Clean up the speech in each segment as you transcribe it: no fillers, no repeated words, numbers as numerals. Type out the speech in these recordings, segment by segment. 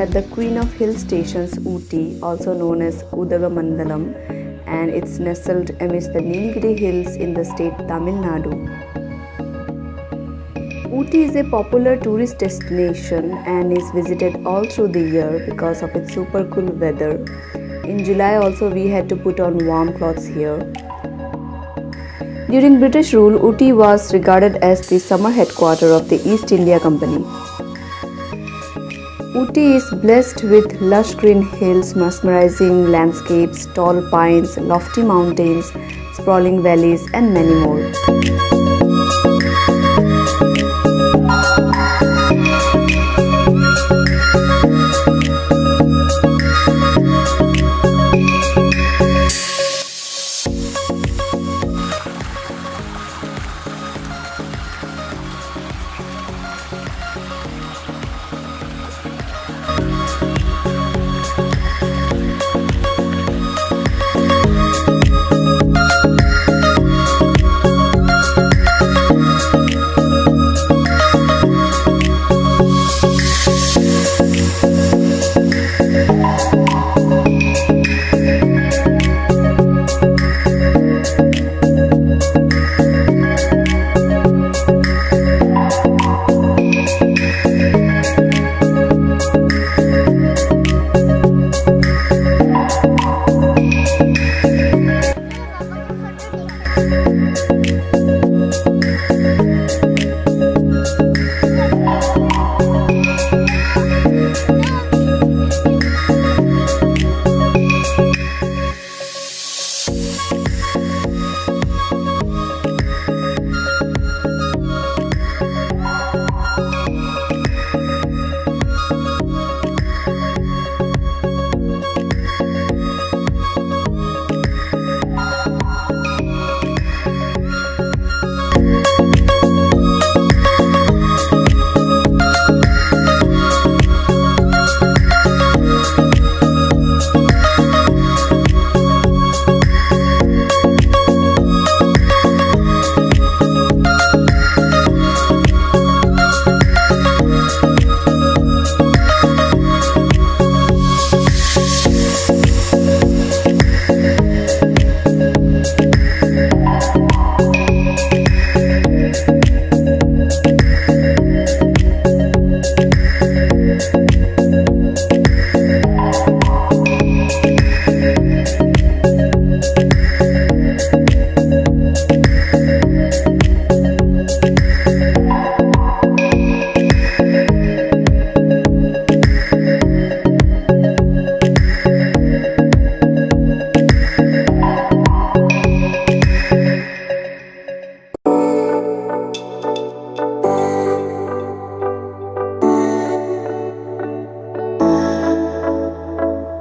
at the Queen of Hill Station's Ooty, also known as Udagamandalam, and it's nestled amidst the Nilgiri hills in the state Tamil Nadu. Ooty is a popular tourist destination and is visited all through the year because of its super cool weather. In July also we had to put on warm clothes here. During British rule, Ooty was regarded as the summer headquarters of the East India Company. Ooty is blessed with lush green hills, mesmerizing landscapes, tall pines, lofty mountains, sprawling valleys, and many more.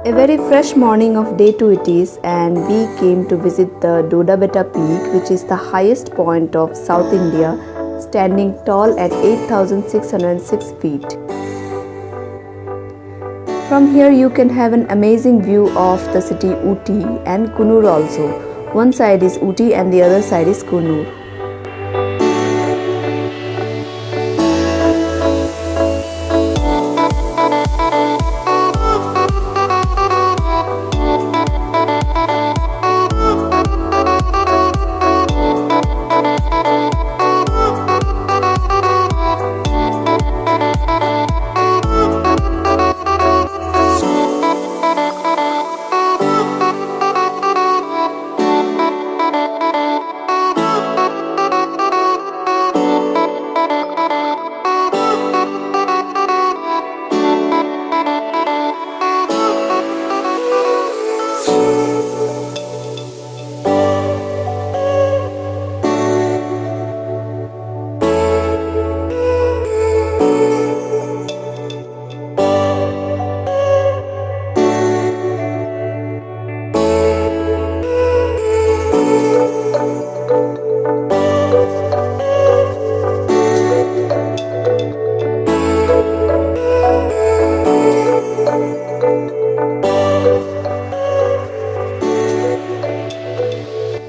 A very fresh morning of day 2 it is, and we came to visit the Dodabetta peak, which is the highest point of South India, standing tall at 8,606 feet. From here you can have an amazing view of the city Ooty and Kunur also. One side is Ooty and the other side is Kunur.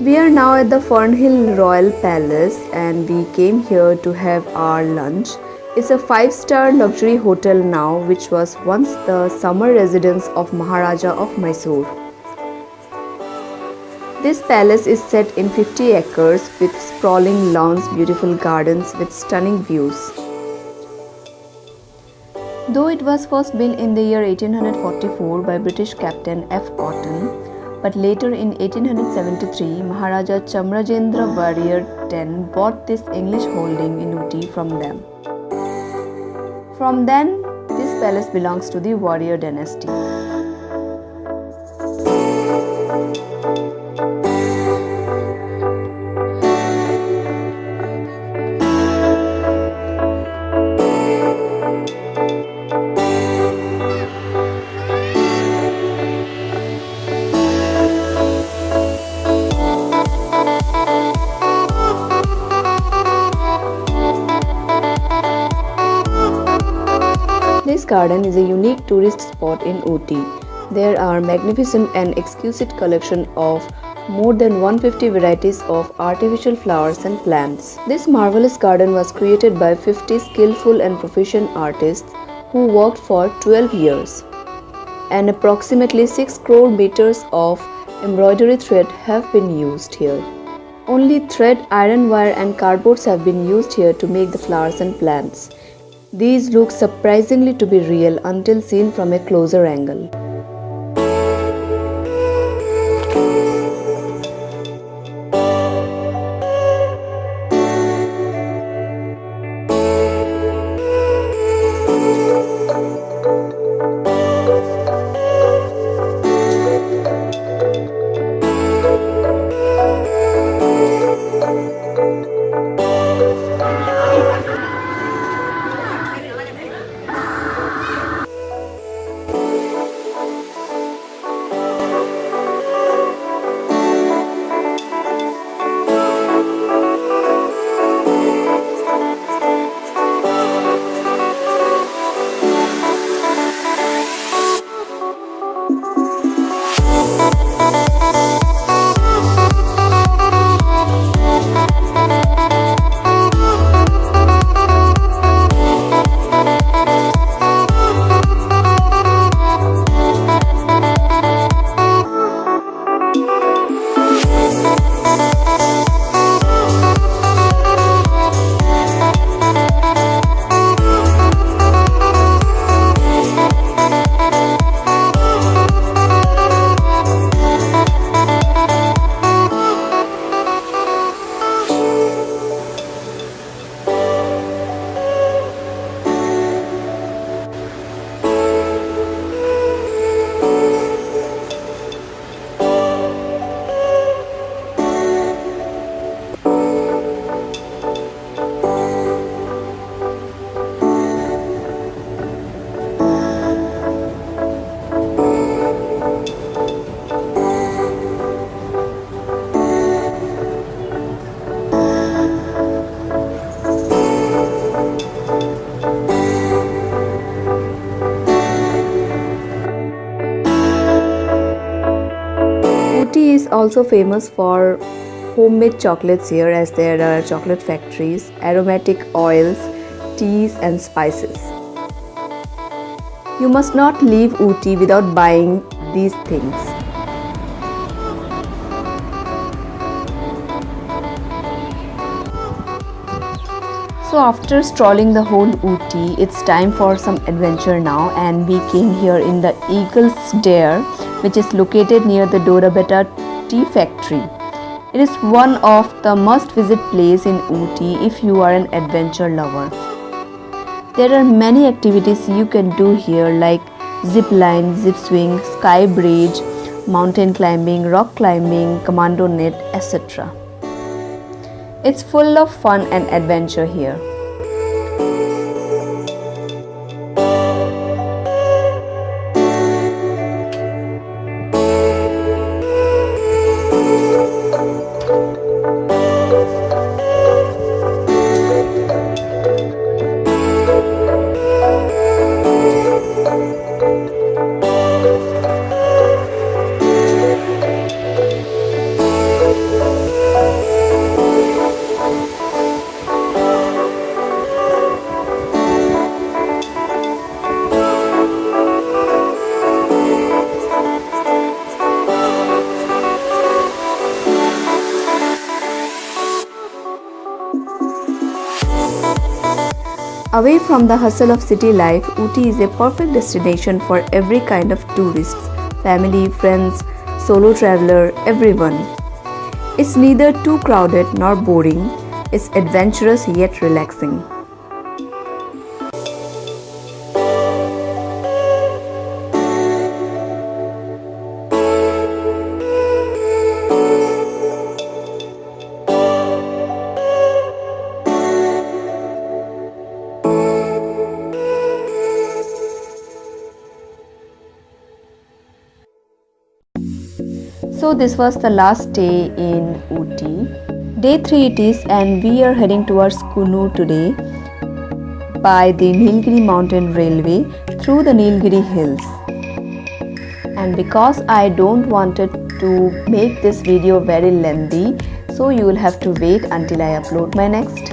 We are now at the Fernhill Royal Palace and we came here to have our lunch. It's a 5-star luxury hotel now, which was once the summer residence of Maharaja of Mysore. This palace is set in 50 acres with sprawling lawns, beautiful gardens with stunning views. Though it was first built in the year 1844 by British Captain F. Cotton, but later in 1873, Maharaja Chamarajendra Warrior X bought this English holding in Ooty from them. From then, this palace belongs to the Warrior dynasty. This garden is a unique tourist spot in Ooty. There are magnificent and exquisite collection of more than 150 varieties of artificial flowers and plants. This marvelous garden was created by 50 skillful and proficient artists who worked for 12 years. And approximately 6 crore meters of embroidery thread have been used here. Only thread, iron wire and cardboards have been used here to make the flowers and plants. These look surprisingly to be real until seen from a closer angle. Ooty is also famous for homemade chocolates here, as there are chocolate factories, aromatic oils, teas and spices. You must not leave Ooty without buying these things. So after strolling the whole Ooty, it's time for some adventure now, and we came here in the Eagle's Dare, which is located near the Dorabetta tea factory. It is one of the must-visit place in Ooty if you are an adventure lover. There are many activities you can do here, like zip line, zip swing, sky bridge, mountain climbing, rock climbing, commando net, etc. It's full of fun and adventure here. Away from the hustle of city life, Ooty is a perfect destination for every kind of tourists, family, friends, solo traveler, everyone. It's neither too crowded nor boring. It's adventurous yet relaxing. So this was the last day in Ooty. Day 3 it is, and we are heading towards Kunur today by the Nilgiri mountain railway through the Nilgiri hills. And because I don't wanted to make this video very lengthy, so you will have to wait until I upload my next.